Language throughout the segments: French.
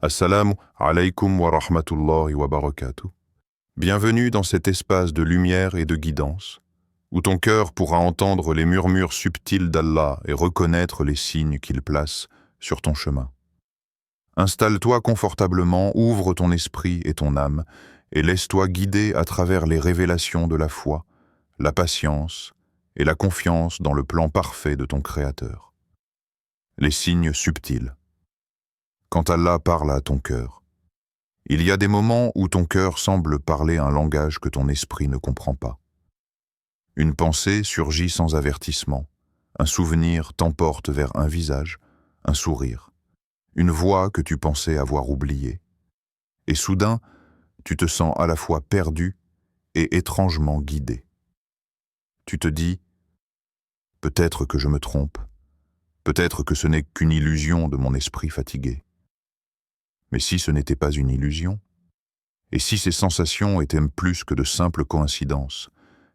Assalamu alaykum wa rahmatullahi wa barakatuh. Bienvenue dans cet espace de lumière et de guidance, où ton cœur pourra entendre les murmures subtils d'Allah et reconnaître les signes qu'il place sur ton chemin. Installe-toi confortablement, ouvre ton esprit et ton âme, et laisse-toi guider à travers les révélations de la foi, la patience et la confiance dans le plan parfait de ton Créateur. Les signes subtils. Quand Allah parle à ton cœur, il y a des moments où ton cœur semble parler un langage que ton esprit ne comprend pas. Une pensée surgit sans avertissement, un souvenir t'emporte vers un visage, un sourire, une voix que tu pensais avoir oubliée. Et soudain, tu te sens à la fois perdu et étrangement guidé. Tu te dis, peut-être que je me trompe, peut-être que ce n'est qu'une illusion de mon esprit fatigué. Mais si ce n'était pas une illusion, et si ces sensations étaient plus que de simples coïncidences,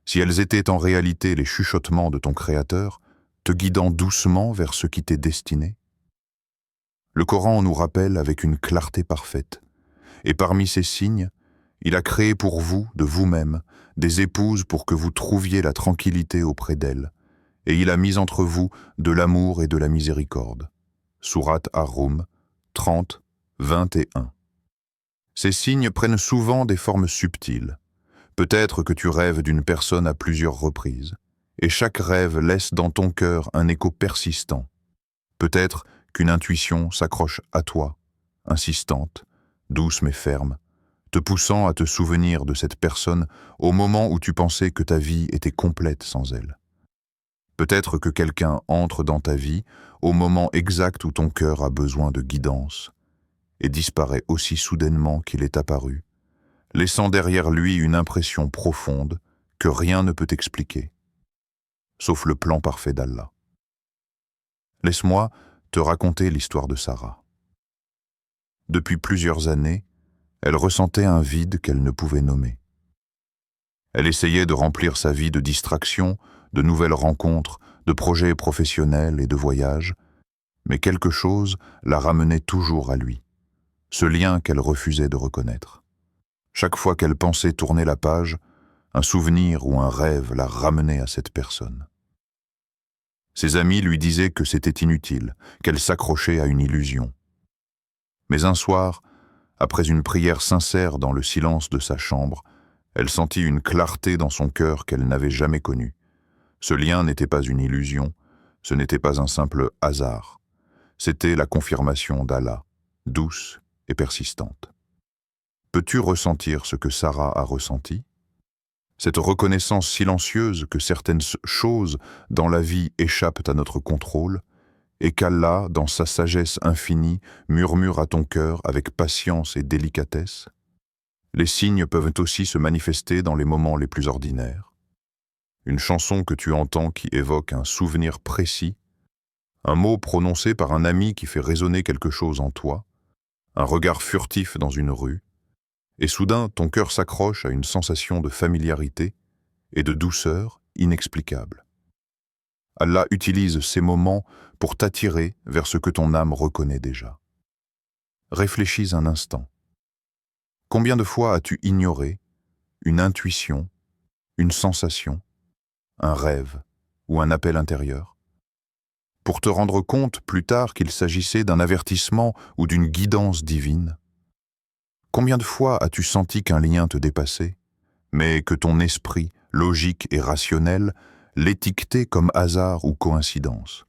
si elles étaient en réalité les chuchotements de ton Créateur, te guidant doucement vers ce qui t'est destiné? Le Coran nous rappelle avec une clarté parfaite, et parmi ces signes, il a créé pour vous, de vous-même, des épouses pour que vous trouviez la tranquillité auprès d'elles, et il a mis entre vous de l'amour et de la miséricorde. Sourate Ar-Rum 30, 21. Ces signes prennent souvent des formes subtiles. Peut-être que tu rêves d'une personne à plusieurs reprises, et chaque rêve laisse dans ton cœur un écho persistant. Peut-être qu'une intuition s'accroche à toi, insistante, douce mais ferme, te poussant à te souvenir de cette personne au moment où tu pensais que ta vie était complète sans elle. Peut-être que quelqu'un entre dans ta vie au moment exact où ton cœur a besoin de guidance, et disparaît aussi soudainement qu'il est apparu, laissant derrière lui une impression profonde que rien ne peut expliquer, sauf le plan parfait d'Allah. Laisse-moi te raconter l'histoire de Sarah. Depuis plusieurs années, elle ressentait un vide qu'elle ne pouvait nommer. Elle essayait de remplir sa vie de distractions, de nouvelles rencontres, de projets professionnels et de voyages, mais quelque chose la ramenait toujours à lui. Ce lien qu'elle refusait de reconnaître. Chaque fois qu'elle pensait tourner la page, un souvenir ou un rêve la ramenait à cette personne. Ses amis lui disaient que c'était inutile, qu'elle s'accrochait à une illusion. Mais un soir, après une prière sincère dans le silence de sa chambre, elle sentit une clarté dans son cœur qu'elle n'avait jamais connue. Ce lien n'était pas une illusion, ce n'était pas un simple hasard. C'était la confirmation d'Allah, douce et persistante. Peux-tu ressentir ce que Sarah a ressenti? Cette reconnaissance silencieuse que certaines choses dans la vie échappent à notre contrôle et qu'Allah, dans sa sagesse infinie, murmure à ton cœur avec patience et délicatesse? Les signes peuvent aussi se manifester dans les moments les plus ordinaires. Une chanson que tu entends qui évoque un souvenir précis, un mot prononcé par un ami qui fait résonner quelque chose en toi, un regard furtif dans une rue, et soudain ton cœur s'accroche à une sensation de familiarité et de douceur inexplicable. Allah utilise ces moments pour t'attirer vers ce que ton âme reconnaît déjà. Réfléchis un instant. Combien de fois as-tu ignoré une intuition, une sensation, un rêve ou un appel intérieur, pour te rendre compte plus tard qu'il s'agissait d'un avertissement ou d'une guidance divine? Combien de fois as-tu senti qu'un lien te dépassait, mais que ton esprit, logique et rationnel, l'étiquetait comme hasard ou coïncidence?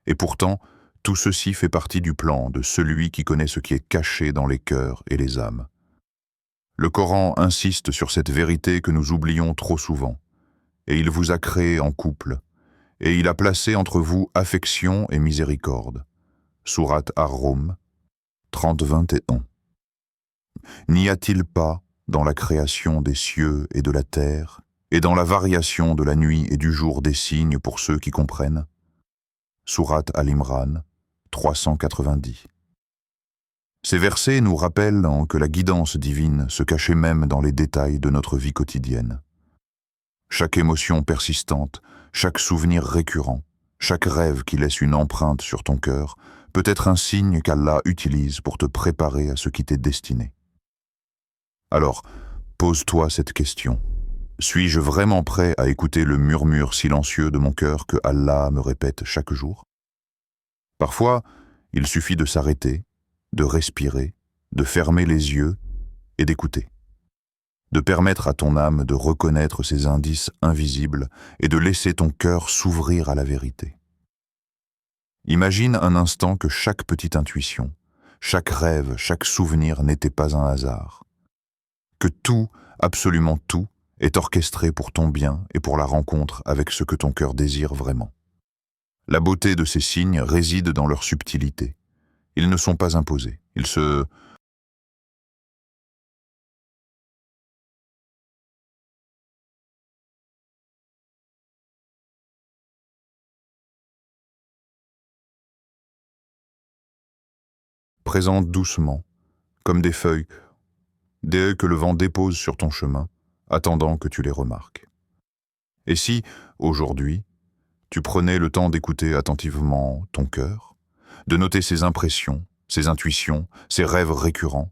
Et pourtant, tout ceci fait partie du plan de celui qui connaît ce qui est caché dans les cœurs et les âmes. Le Coran insiste sur cette vérité que nous oublions trop souvent, et il vous a créé en couple, et il a placé entre vous affection et miséricorde. Sourate Ar-Rum 30-21. N'y a-t-il pas, dans la création des cieux et de la terre, et dans la variation de la nuit et du jour des signes pour ceux qui comprennent? Sourate Al-Imran 390. Ces versets nous rappellent que la guidance divine se cachait même dans les détails de notre vie quotidienne. Chaque émotion persistante, chaque souvenir récurrent, chaque rêve qui laisse une empreinte sur ton cœur peut être un signe qu'Allah utilise pour te préparer à ce qui t'est destiné. Alors, pose-toi cette question. Suis-je vraiment prêt à écouter le murmure silencieux de mon cœur que Allah me répète chaque jour? Parfois, il suffit de s'arrêter, de respirer, de fermer les yeux et d'écouter. De permettre à ton âme de reconnaître ces indices invisibles et de laisser ton cœur s'ouvrir à la vérité. Imagine un instant que chaque petite intuition, chaque rêve, chaque souvenir n'était pas un hasard. Que tout, absolument tout, est orchestré pour ton bien et pour la rencontre avec ce que ton cœur désire vraiment. La beauté de ces signes réside dans leur subtilité. Ils ne sont pas imposés, ils se présentent doucement, comme des feuilles que le vent dépose sur ton chemin, attendant que tu les remarques. Et si, aujourd'hui, tu prenais le temps d'écouter attentivement ton cœur, de noter ses impressions, ses intuitions, ses rêves récurrents,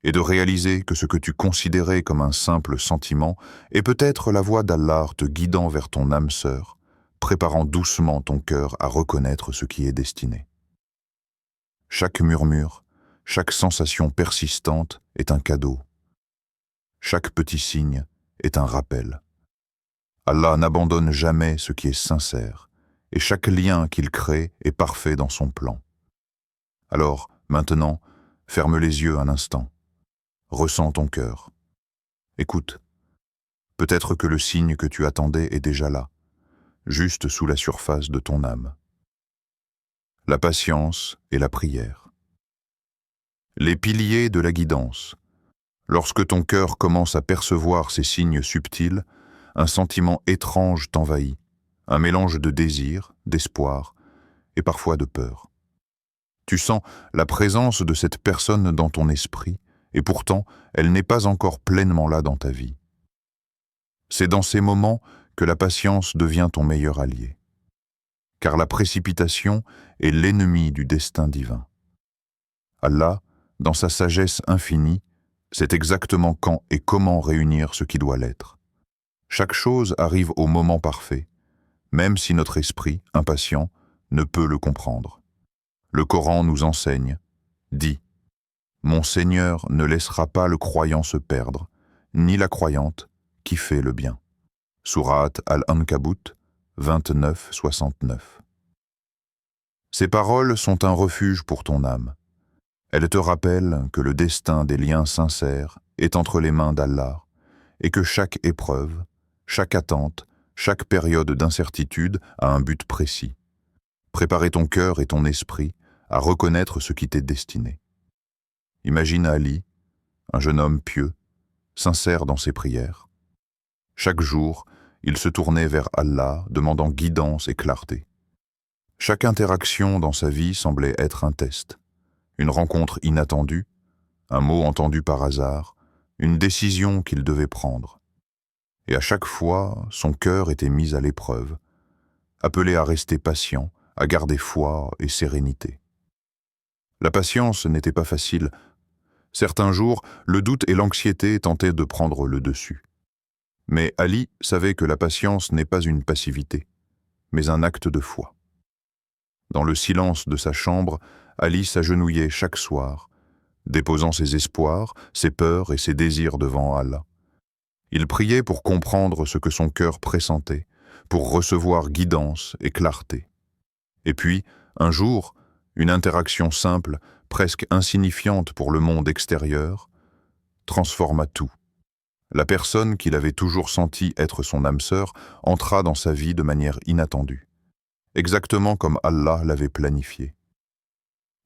et de réaliser que ce que tu considérais comme un simple sentiment est peut-être la voix d'Allah te guidant vers ton âme sœur, préparant doucement ton cœur à reconnaître ce qui est destiné. Chaque murmure, chaque sensation persistante est un cadeau. Chaque petit signe est un rappel. Allah n'abandonne jamais ce qui est sincère, et chaque lien qu'il crée est parfait dans son plan. Alors, maintenant, ferme les yeux un instant. Ressens ton cœur. Écoute. Peut-être que le signe que tu attendais est déjà là, juste sous la surface de ton âme. La patience et la prière. Les piliers de la guidance. Lorsque ton cœur commence à percevoir ces signes subtils, un sentiment étrange t'envahit, un mélange de désir, d'espoir et parfois de peur. Tu sens la présence de cette personne dans ton esprit, et pourtant, elle n'est pas encore pleinement là dans ta vie. C'est dans ces moments que la patience devient ton meilleur allié. Car la précipitation est l'ennemi du destin divin. Allah, dans sa sagesse infinie, sait exactement quand et comment réunir ce qui doit l'être. Chaque chose arrive au moment parfait, même si notre esprit, impatient, ne peut le comprendre. Le Coran nous enseigne, dit « Mon Seigneur ne laissera pas le croyant se perdre, ni la croyante qui fait le bien. » Sourate Al-Ankabut 29-69. Ces paroles sont un refuge pour ton âme. Elles te rappellent que le destin des liens sincères est entre les mains d'Allah et que chaque épreuve, chaque attente, chaque période d'incertitude a un but précis. Préparer ton cœur et ton esprit à reconnaître ce qui t'est destiné. Imagine Ali, un jeune homme pieux, sincère dans ses prières. Chaque jour, il se tournait vers Allah, demandant guidance et clarté. Chaque interaction dans sa vie semblait être un test. Une rencontre inattendue, un mot entendu par hasard, une décision qu'il devait prendre. Et à chaque fois, son cœur était mis à l'épreuve, appelé à rester patient, à garder foi et sérénité. La patience n'était pas facile. Certains jours, le doute et l'anxiété tentaient de prendre le dessus. Mais Ali savait que la patience n'est pas une passivité, mais un acte de foi. Dans le silence de sa chambre, Ali s'agenouillait chaque soir, déposant ses espoirs, ses peurs et ses désirs devant Allah. Il priait pour comprendre ce que son cœur pressentait, pour recevoir guidance et clarté. Et puis, un jour, une interaction simple, presque insignifiante pour le monde extérieur, transforma tout. La personne qu'il avait toujours senti être son âme sœur entra dans sa vie de manière inattendue, exactement comme Allah l'avait planifié.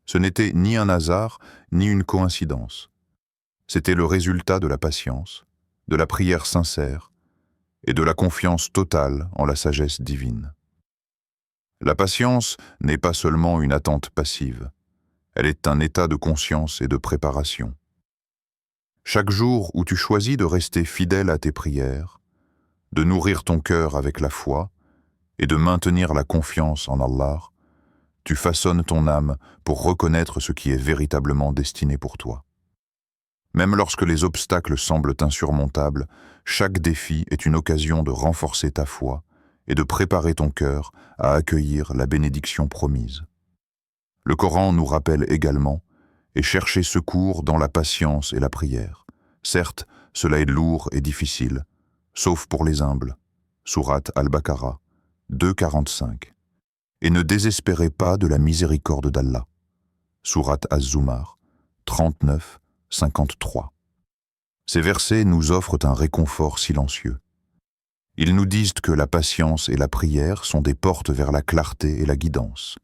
Ce n'était ni un hasard, ni une coïncidence. C'était le résultat de la patience, de la prière sincère et de la confiance totale en la sagesse divine. La patience n'est pas seulement une attente passive, elle est un état de conscience et de préparation. Chaque jour où tu choisis de rester fidèle à tes prières, de nourrir ton cœur avec la foi et de maintenir la confiance en Allah, Tu façonnes ton âme pour reconnaître ce qui est véritablement destiné pour toi. Même lorsque les obstacles semblent insurmontables, chaque défi est une occasion de renforcer ta foi et de préparer ton cœur à accueillir la bénédiction promise. Le Coran nous rappelle également « Et chercher secours dans la patience et la prière ». Certes, cela est lourd et difficile, sauf pour les humbles. Sourate Al-Baqarah 2,45. Et ne désespérez pas de la miséricorde d'Allah. Sourate Az-Zumar 39,53. Ces versets nous offrent un réconfort silencieux. Ils nous disent que la patience et la prière sont des portes vers la clarté et la guidance.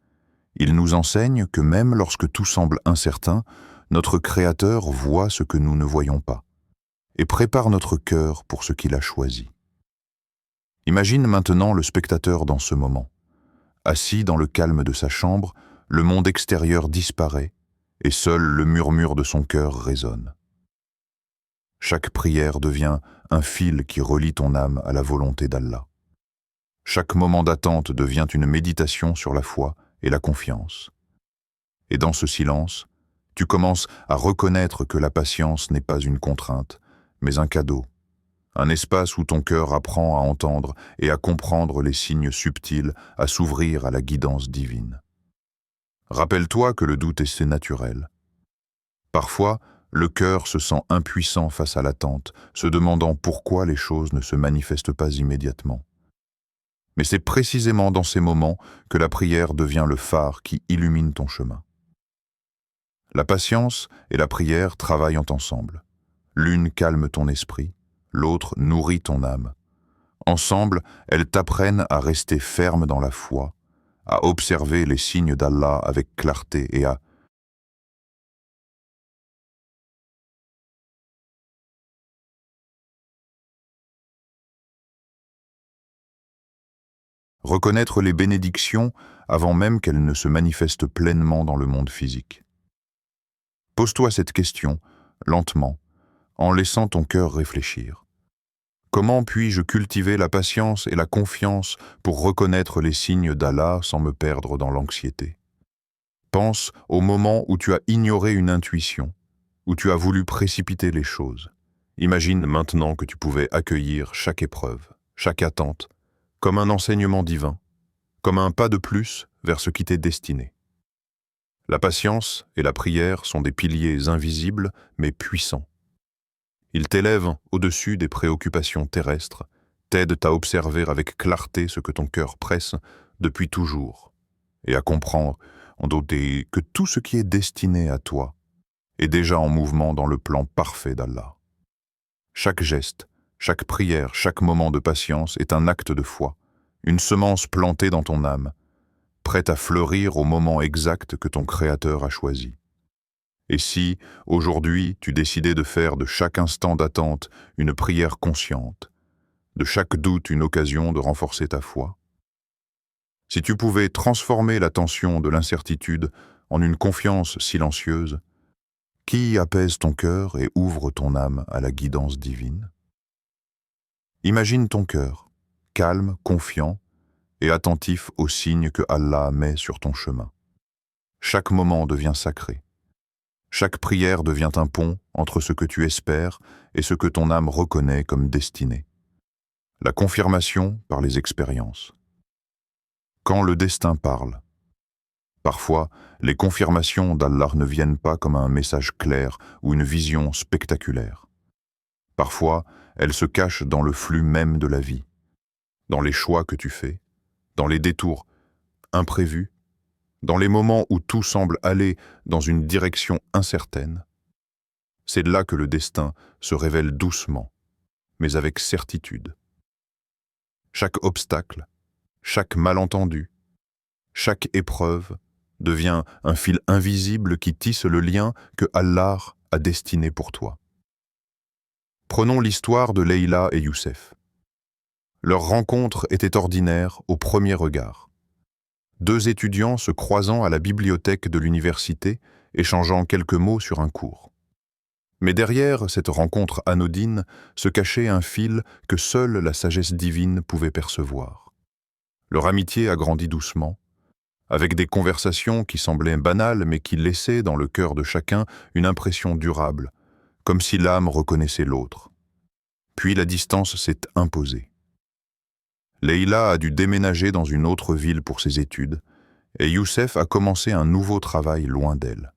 Ils nous enseignent que même lorsque tout semble incertain, notre Créateur voit ce que nous ne voyons pas et prépare notre cœur pour ce qu'il a choisi. Imagine maintenant le spectateur dans ce moment. Assis dans le calme de sa chambre, le monde extérieur disparaît et seul le murmure de son cœur résonne. Chaque prière devient un fil qui relie ton âme à la volonté d'Allah. Chaque moment d'attente devient une méditation sur la foi et la confiance. Et dans ce silence, tu commences à reconnaître que la patience n'est pas une contrainte, mais un cadeau, un espace où ton cœur apprend à entendre et à comprendre les signes subtils, à s'ouvrir à la guidance divine. Rappelle-toi que le doute est naturel. Parfois, le cœur se sent impuissant face à l'attente, se demandant pourquoi les choses ne se manifestent pas immédiatement. Mais c'est précisément dans ces moments que la prière devient le phare qui illumine ton chemin. La patience et la prière travaillent ensemble. L'une calme ton esprit, l'autre nourrit ton âme. Ensemble, elles t'apprennent à rester ferme dans la foi, à observer les signes d'Allah avec clarté et à reconnaître les bénédictions avant même qu'elles ne se manifestent pleinement dans le monde physique. Pose-toi cette question, lentement, en laissant ton cœur réfléchir. Comment puis-je cultiver la patience et la confiance pour reconnaître les signes d'Allah sans me perdre dans l'anxiété? Pense au moment où tu as ignoré une intuition, où tu as voulu précipiter les choses. Imagine maintenant que tu pouvais accueillir chaque épreuve, chaque attente, comme un enseignement divin, comme un pas de plus vers ce qui t'est destiné. La patience et la prière sont des piliers invisibles mais puissants. Ils t'élèvent au-dessus des préoccupations terrestres, t'aident à observer avec clarté ce que ton cœur presse depuis toujours et à comprendre que tout ce qui est destiné à toi est déjà en mouvement dans le plan parfait d'Allah. Chaque geste, chaque prière, chaque moment de patience est un acte de foi, une semence plantée dans ton âme, prête à fleurir au moment exact que ton Créateur a choisi. Et si, aujourd'hui, tu décidais de faire de chaque instant d'attente une prière consciente, de chaque doute une occasion de renforcer ta foi? Si tu pouvais transformer la tension de l'incertitude en une confiance silencieuse, qui apaise ton cœur et ouvre ton âme à la guidance divine? Imagine ton cœur, calme, confiant et attentif aux signes que Allah met sur ton chemin. Chaque moment devient sacré. Chaque prière devient un pont entre ce que tu espères et ce que ton âme reconnaît comme destiné. La confirmation par les expériences. Quand le destin parle. Parfois, les confirmations d'Allah ne viennent pas comme un message clair ou une vision spectaculaire. Parfois, elles se cachent dans le flux même de la vie, dans les choix que tu fais, dans les détours imprévus, dans les moments où tout semble aller dans une direction incertaine. C'est là que le destin se révèle doucement, mais avec certitude. Chaque obstacle, chaque malentendu, chaque épreuve devient un fil invisible qui tisse le lien que Allah a destiné pour toi. Prenons l'histoire de Leïla et Youssef. Leur rencontre était ordinaire au premier regard. Deux étudiants se croisant à la bibliothèque de l'université, échangeant quelques mots sur un cours. Mais derrière cette rencontre anodine se cachait un fil que seule la sagesse divine pouvait percevoir. Leur amitié a grandi doucement, avec des conversations qui semblaient banales mais qui laissaient dans le cœur de chacun une impression durable, comme si l'âme reconnaissait l'autre. Puis la distance s'est imposée. Leïla a dû déménager dans une autre ville pour ses études, et Youssef a commencé un nouveau travail loin d'elle.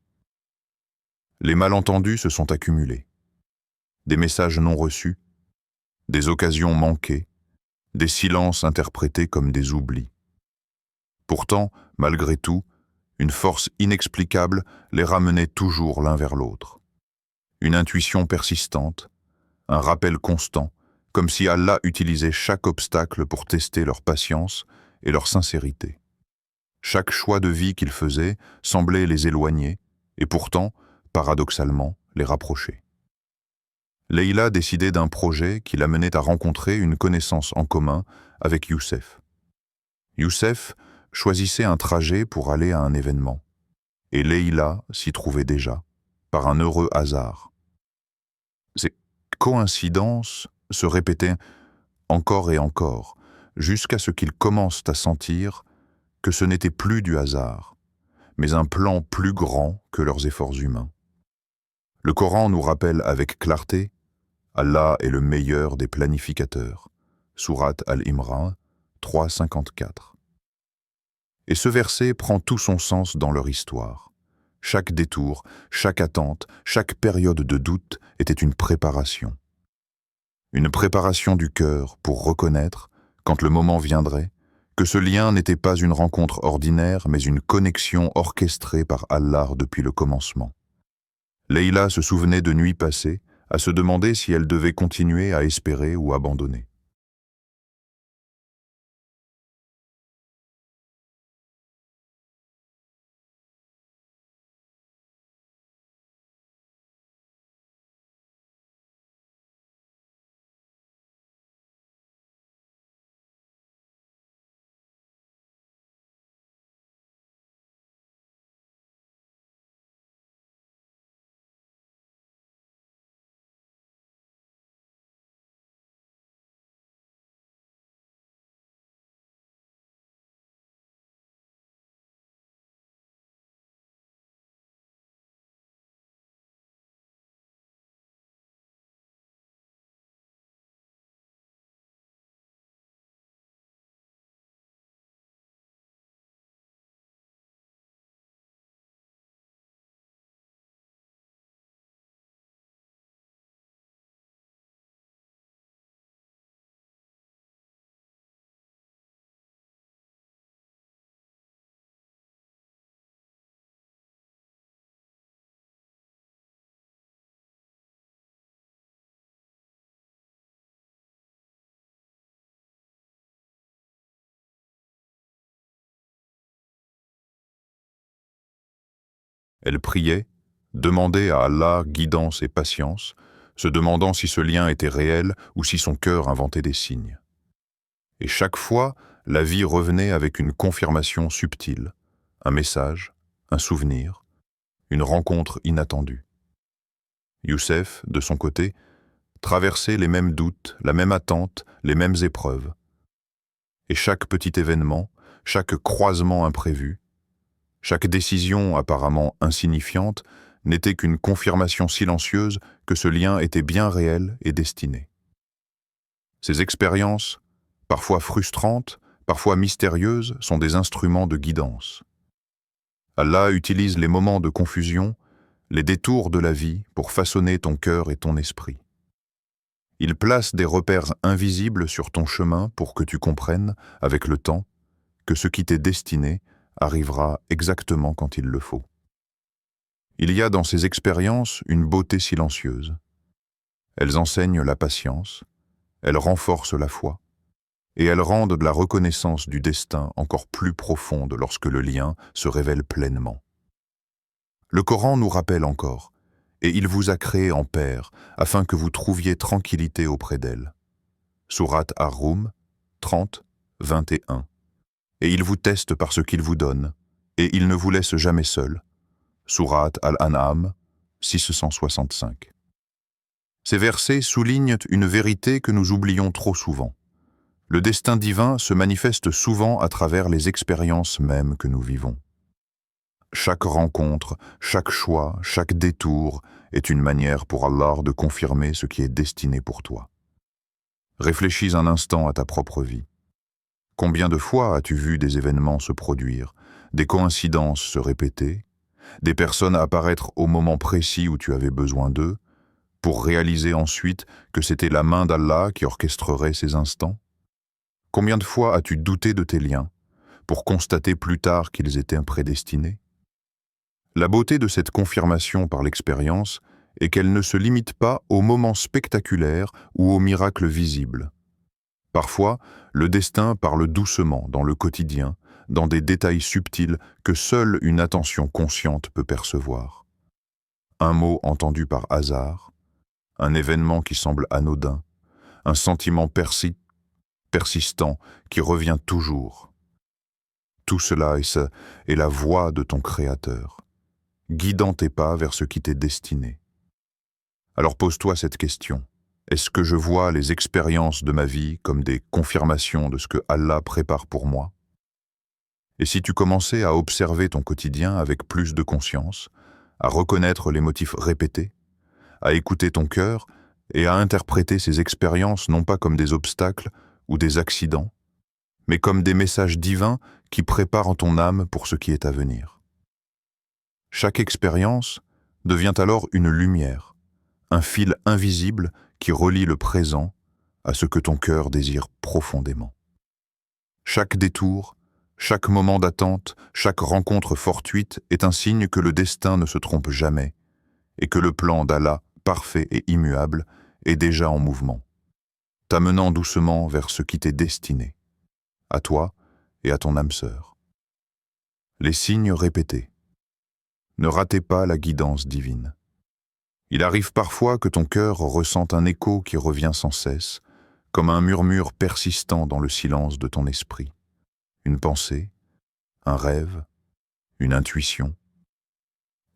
Les malentendus se sont accumulés. Des messages non reçus, des occasions manquées, des silences interprétés comme des oublis. Pourtant, malgré tout, une force inexplicable les ramenait toujours l'un vers l'autre. Une intuition persistante, un rappel constant, comme si Allah utilisait chaque obstacle pour tester leur patience et leur sincérité. Chaque choix de vie qu'ils faisaient semblait les éloigner et pourtant, paradoxalement, les rapprocher. Leïla décidait d'un projet qui l'amenait à rencontrer une connaissance en commun avec Youssef. Youssef choisissait un trajet pour aller à un événement, et Leïla s'y trouvait déjà, par un heureux hasard. Ces coïncidences se répétaient encore et encore, jusqu'à ce qu'ils commencent à sentir que ce n'était plus du hasard, mais un plan plus grand que leurs efforts humains. Le Coran nous rappelle avec clarté: Allah est le meilleur des planificateurs. Sourate Al-Imran 3,54. Et ce verset prend tout son sens dans leur histoire. Chaque détour, chaque attente, chaque période de doute était une préparation. Une préparation du cœur pour reconnaître, quand le moment viendrait, que ce lien n'était pas une rencontre ordinaire, mais une connexion orchestrée par Allah depuis le commencement. Leïla se souvenait de nuits passées, à se demander si elle devait continuer à espérer ou abandonner. Elle priait, demandait à Allah guidance et patience, se demandant si ce lien était réel ou si son cœur inventait des signes. Et chaque fois, la vie revenait avec une confirmation subtile, un message, un souvenir, une rencontre inattendue. Youssef, de son côté, traversait les mêmes doutes, la même attente, les mêmes épreuves. Et chaque petit événement, chaque croisement imprévu, chaque décision apparemment insignifiante n'était qu'une confirmation silencieuse que ce lien était bien réel et destiné. Ces expériences, parfois frustrantes, parfois mystérieuses, sont des instruments de guidance. Allah utilise les moments de confusion, les détours de la vie pour façonner ton cœur et ton esprit. Il place des repères invisibles sur ton chemin pour que tu comprennes, avec le temps, que ce qui t'est destiné arrivera exactement quand il le faut. Il y a dans ces expériences une beauté silencieuse. Elles enseignent la patience, elles renforcent la foi, et elles rendent de la reconnaissance du destin encore plus profonde lorsque le lien se révèle pleinement. Le Coran nous rappelle encore: « Et il vous a créé en paire, afin que vous trouviez tranquillité auprès d'elle. » Sourate Ar-Rum 30, 21. Et il vous teste par ce qu'il vous donne, et il ne vous laisse jamais seul. Sourate Al-An'am 665. Ces versets soulignent une vérité que nous oublions trop souvent. Le destin divin se manifeste souvent à travers les expériences mêmes que nous vivons. Chaque rencontre, chaque choix, chaque détour est une manière pour Allah de confirmer ce qui est destiné pour toi. Réfléchis un instant à ta propre vie. Combien de fois as-tu vu des événements se produire, des coïncidences se répéter, des personnes apparaître au moment précis où tu avais besoin d'eux, pour réaliser ensuite que c'était la main d'Allah qui orchestrerait ces instants? Combien de fois as-tu douté de tes liens, pour constater plus tard qu'ils étaient prédestinés? La beauté de cette confirmation par l'expérience est qu'elle ne se limite pas aux moments spectaculaires ou aux miracles visibles. Parfois, le destin parle doucement dans le quotidien, dans des détails subtils que seule une attention consciente peut percevoir. Un mot entendu par hasard, un événement qui semble anodin, un sentiment persistant qui revient toujours. Tout cela est la voix de ton Créateur, guidant tes pas vers ce qui t'est destiné. Alors pose-toi cette question. Est-ce que je vois les expériences de ma vie comme des confirmations de ce que Allah prépare pour moi? Et si tu commençais à observer ton quotidien avec plus de conscience, à reconnaître les motifs répétés, à écouter ton cœur et à interpréter ces expériences non pas comme des obstacles ou des accidents, mais comme des messages divins qui préparent ton âme pour ce qui est à venir. Chaque expérience devient alors une lumière, un fil invisible qui relie le présent à ce que ton cœur désire profondément. Chaque détour, chaque moment d'attente, chaque rencontre fortuite est un signe que le destin ne se trompe jamais et que le plan d'Allah, parfait et immuable, est déjà en mouvement, t'amenant doucement vers ce qui t'est destiné, à toi et à ton âme sœur. Les signes répétés. Ne ratez pas la guidance divine. Il arrive parfois que ton cœur ressente un écho qui revient sans cesse, comme un murmure persistant dans le silence de ton esprit. Une pensée, un rêve, une intuition.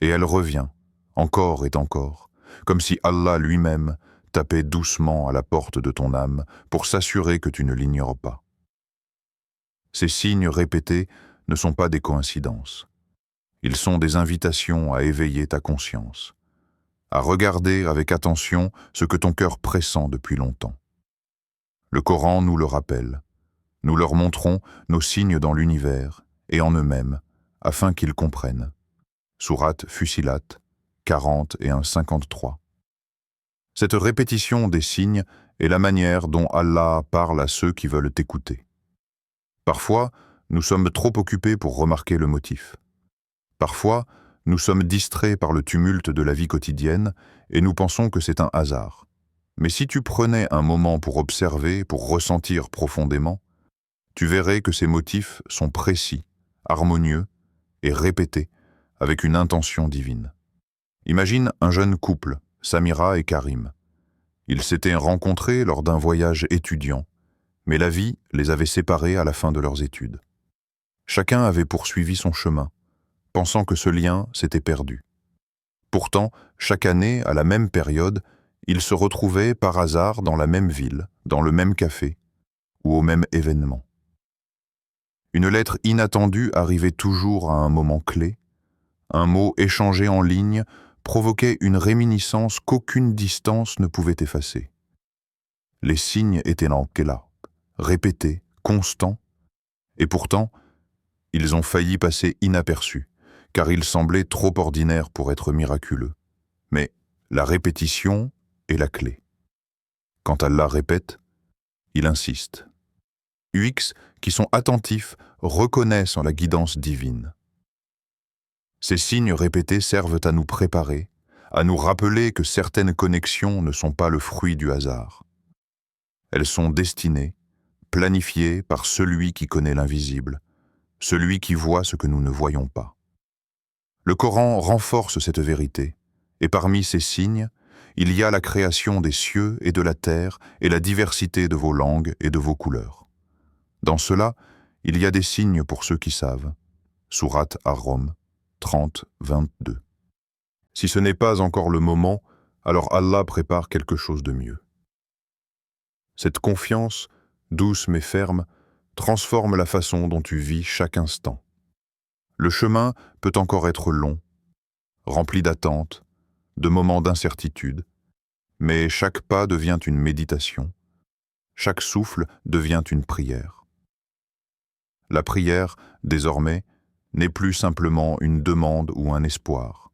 Et elle revient, encore et encore, comme si Allah lui-même tapait doucement à la porte de ton âme pour s'assurer que tu ne l'ignores pas. Ces signes répétés ne sont pas des coïncidences. Ils sont des invitations à éveiller ta conscience, à regarder avec attention ce que ton cœur pressent depuis longtemps. Le Coran nous le rappelle. Nous leur montrons nos signes dans l'univers et en eux-mêmes, afin qu'ils comprennent. Sourate Fussilat 40 et 53. Cette répétition des signes est la manière dont Allah parle à ceux qui veulent t'écouter. Parfois, nous sommes trop occupés pour remarquer le motif. Parfois, nous sommes distraits par le tumulte de la vie quotidienne et nous pensons que c'est un hasard. Mais si tu prenais un moment pour observer, pour ressentir profondément, tu verrais que ces motifs sont précis, harmonieux et répétés avec une intention divine. Imagine un jeune couple, Samira et Karim. Ils s'étaient rencontrés lors d'un voyage étudiant, mais la vie les avait séparés à la fin de leurs études. Chacun avait poursuivi son chemin, pensant que ce lien s'était perdu. Pourtant, chaque année, à la même période, ils se retrouvaient par hasard dans la même ville, dans le même café ou au même événement. Une lettre inattendue arrivait toujours à un moment clé. Un mot échangé en ligne provoquait une réminiscence qu'aucune distance ne pouvait effacer. Les signes étaient là, répétés, constants, et pourtant, ils ont failli passer inaperçus, car ils semblaient trop ordinaires pour être miraculeux. Mais la répétition est la clé. Quand Allah répète, il insiste. UX qui sont attentifs reconnaissent en la guidance divine. Ces signes répétés servent à nous préparer, à nous rappeler que certaines connexions ne sont pas le fruit du hasard. Elles sont destinées, planifiées par celui qui connaît l'invisible, celui qui voit ce que nous ne voyons pas. Le Coran renforce cette vérité, et parmi ces signes, il y a la création des cieux et de la terre et la diversité de vos langues et de vos couleurs. Dans cela, il y a des signes pour ceux qui savent. Sourate Ar-Rum 30, 22. Si ce n'est pas encore le moment, alors Allah prépare quelque chose de mieux. Cette confiance douce mais ferme, transforme la façon dont tu vis chaque instant. Le chemin peut encore être long, rempli d'attentes, de moments d'incertitude, mais chaque pas devient une méditation, chaque souffle devient une prière. La prière, désormais, n'est plus simplement une demande ou un espoir.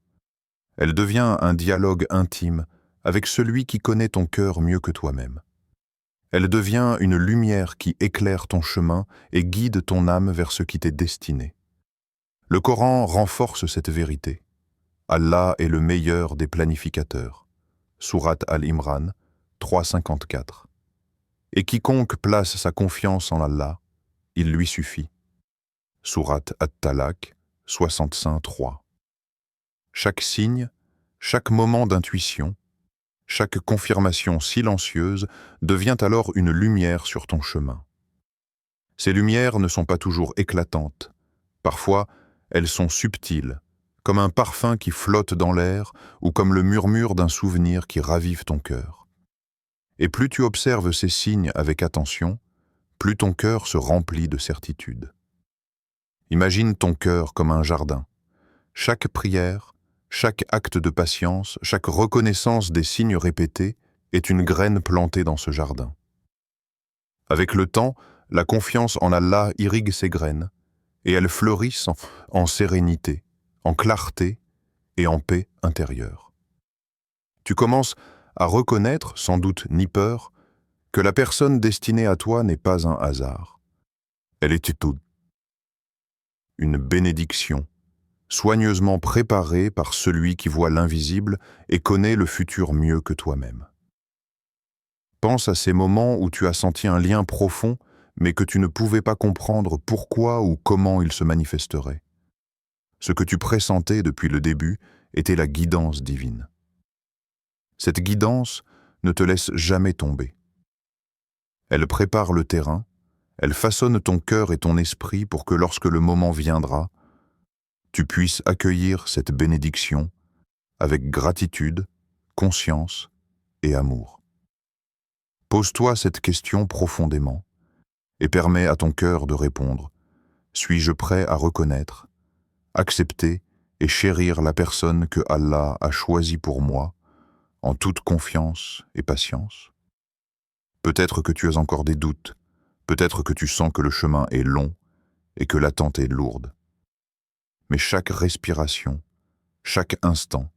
Elle devient un dialogue intime avec celui qui connaît ton cœur mieux que toi-même. Elle devient une lumière qui éclaire ton chemin et guide ton âme vers ce qui t'est destiné. Le Coran renforce cette vérité. Allah est le meilleur des planificateurs. Sourate Al-Imran 3,54. Et quiconque place sa confiance en Allah, il lui suffit. Sourate At-Talaq 65,3. Chaque signe, chaque moment d'intuition, chaque confirmation silencieuse devient alors une lumière sur ton chemin. Ces lumières ne sont pas toujours éclatantes. Parfois, elles sont subtiles, comme un parfum qui flotte dans l'air ou comme le murmure d'un souvenir qui ravive ton cœur. Et plus tu observes ces signes avec attention, plus ton cœur se remplit de certitude. Imagine ton cœur comme un jardin. Chaque prière, chaque acte de patience, chaque reconnaissance des signes répétés est une graine plantée dans ce jardin. Avec le temps, la confiance en Allah irrigue ces graines et elles fleurissent en sérénité, en clarté et en paix intérieure. Tu commences à reconnaître, sans doute ni peur, que la personne destinée à toi n'est pas un hasard. Elle est tout, une bénédiction, soigneusement préparée par celui qui voit l'invisible et connaît le futur mieux que toi-même. Pense à ces moments où tu as senti un lien profond, mais que tu ne pouvais pas comprendre pourquoi ou comment il se manifesterait. Ce que tu pressentais depuis le début était la guidance divine. Cette guidance ne te laisse jamais tomber. Elle prépare le terrain, elle façonne ton cœur et ton esprit pour que lorsque le moment viendra, tu puisses accueillir cette bénédiction avec gratitude, conscience et amour. Pose-toi cette question profondément et permets à ton cœur de répondre. Suis-je prêt à reconnaître, accepter et chérir la personne que Allah a choisie pour moi en toute confiance et patience? Peut-être que tu as encore des doutes, peut-être que tu sens que le chemin est long et que l'attente est lourde. Mais chaque respiration, chaque instant,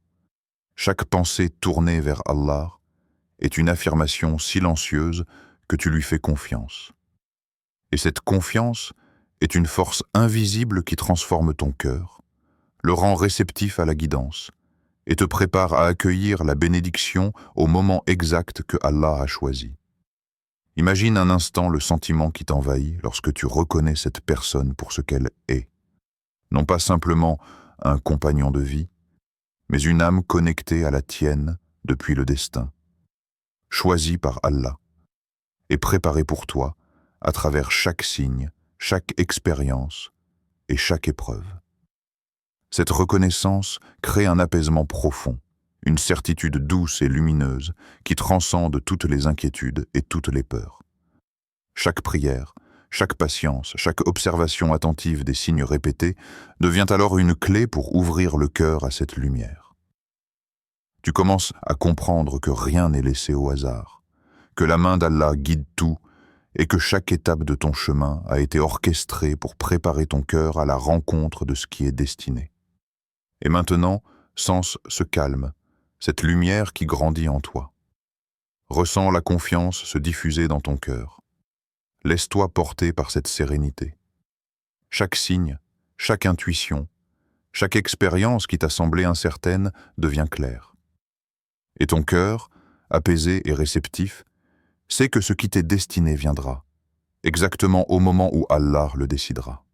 chaque pensée tournée vers Allah est une affirmation silencieuse que tu lui fais confiance. Et cette confiance est une force invisible qui transforme ton cœur, le rend réceptif à la guidance et te prépare à accueillir la bénédiction au moment exact que Allah a choisi. Imagine un instant le sentiment qui t'envahit lorsque tu reconnais cette personne pour ce qu'elle est. Non pas simplement un compagnon de vie, mais une âme connectée à la tienne depuis le destin, choisie par Allah et préparée pour toi à travers chaque signe, chaque expérience et chaque épreuve. Cette reconnaissance crée un apaisement profond, une certitude douce et lumineuse qui transcende toutes les inquiétudes et toutes les peurs. Chaque prière, chaque patience, chaque observation attentive des signes répétés devient alors une clé pour ouvrir le cœur à cette lumière. Tu commences à comprendre que rien n'est laissé au hasard, que la main d'Allah guide tout et que chaque étape de ton chemin a été orchestrée pour préparer ton cœur à la rencontre de ce qui est destiné. Et maintenant, sens ce calme, cette lumière qui grandit en toi. Ressens la confiance se diffuser dans ton cœur. Laisse-toi porter par cette sérénité. Chaque signe, chaque intuition, chaque expérience qui t'a semblé incertaine devient claire. Et ton cœur, apaisé et réceptif, sait que ce qui t'est destiné viendra, exactement au moment où Allah le décidera.